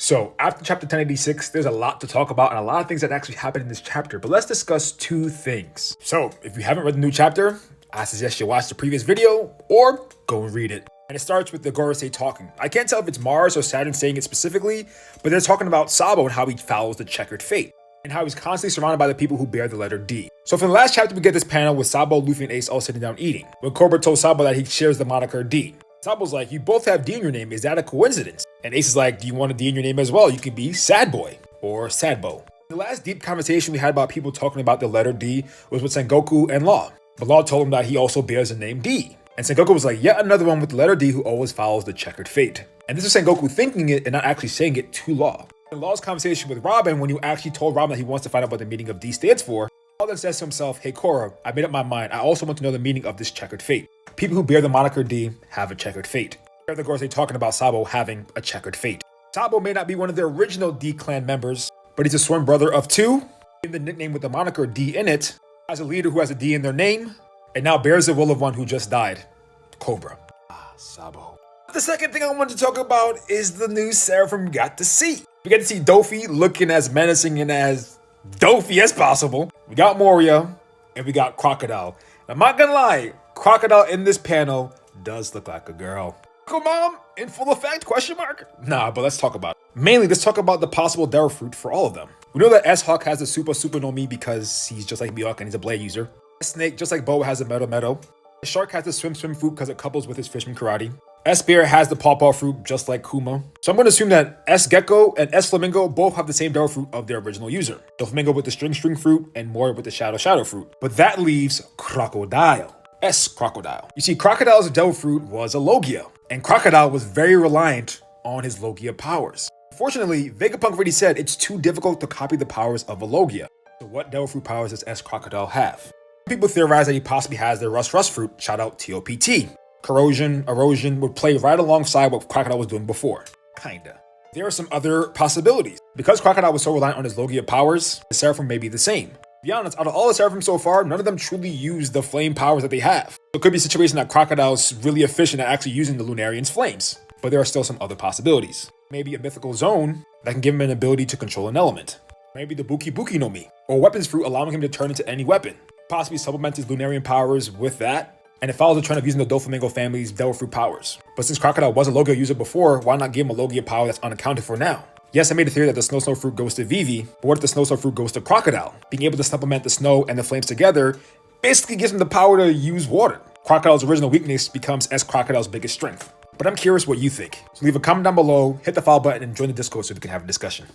So after chapter 1086, there's a lot to talk about and a lot of things that actually happened in this chapter, but let's discuss two things. So if you haven't read the new chapter, I suggest you watch the previous video or go and read it. And it starts with the Gorosei talking. I can't tell if it's Mars or Saturn saying it specifically, but they're talking about Sabo and how he follows the checkered fate, and how he's constantly surrounded by the people who bear the letter D. So from the last chapter, we get this panel with Sabo, Luffy, and Ace all sitting down eating, when Cobra told Sabo that he shares the moniker D. Sabo's like, you both have D in your name, is that a coincidence? And Ace is like, do you want a D in your name as well? You can be Sad Boy, or Sadbo. The last deep conversation we had about people talking about the letter D was with Sengoku and Law. But Law told him that he also bears the name D. And Sengoku was like, yet another one with the letter D who always follows the checkered fate. And this is Sengoku thinking it and not actually saying it to Law. In Law's conversation with Robin, when you actually told Robin that he wants to find out what the meaning of D stands for, Law then says to himself, hey Korra, I made up my mind. I also want to know the meaning of this checkered fate. People who bear the moniker D have a checkered fate. Here the Gorosei talking about Sabo having a checkered fate. Sabo may not be one of the original D clan members, but he's a sworn brother of two, in the nickname with the moniker D in it, as a leader who has a D in their name, and now bears the will of one who just died, Cobra. Sabo. The second thing I wanted to talk about is the new Seraphim we got to see. We get to see Dofi looking as menacing and as Dofi as possible. We got Moria, and we got Crocodile. I'm not gonna lie, Crocodile in this panel does look like a girl. Mom, in full effect, question mark? Nah, but let's talk about it. Mainly, let's talk about the possible Darrow fruit for all of them. We know that S-Hawk has the Super no Mi because he's just like Mihawk and he's a blade user. Snake, just like Boa, has a Meadow. The Shark has the Swim fruit because it couples with his Fishman karate. S-Bear has the Paw fruit just like Kuma. So I'm going to assume that S-Gecko and S-Flamingo both have the same Darrow fruit of their original user. The Flamingo with the String fruit and Moria with the Shadow fruit. But that leaves Crocodile. S-Crocodile. You see, Crocodile's Darrow fruit was a Logia, and Crocodile was very reliant on his Logia powers. Fortunately, Vegapunk already said it's too difficult to copy the powers of a Logia. So what Darrow fruit powers does S-Crocodile have? People theorize that he possibly has the Rust fruit, shout out TOPT. Corrosion, Erosion would play right alongside what Crocodile was doing before. Kinda. There are some other possibilities. Because Crocodile was so reliant on his Logia powers, the Seraphim may be the same. To be honest, out of all the Seraphim so far, none of them truly use the flame powers that they have. So it could be a situation that Crocodile's really efficient at actually using the Lunarian's flames. But there are still some other possibilities. Maybe a mythical zone that can give him an ability to control an element. Maybe the Buki no Mi, or weapons fruit allowing him to turn into any weapon. Possibly supplement his Lunarian powers with that, and it follows the trend of using the Doflamingo family's Darrow fruit powers. But since Crocodile was a Logia user before, why not give him a Logia power that's unaccounted for now? Yes, I made a theory that the Snow fruit goes to Vivi, but what if the Snow fruit goes to Crocodile? Being able to supplement the snow and the flames together basically gives him the power to use water. Crocodile's original weakness becomes S-Crocodile's biggest strength. But I'm curious what you think. So leave a comment down below, hit the follow button, and join the Discord so we can have a discussion.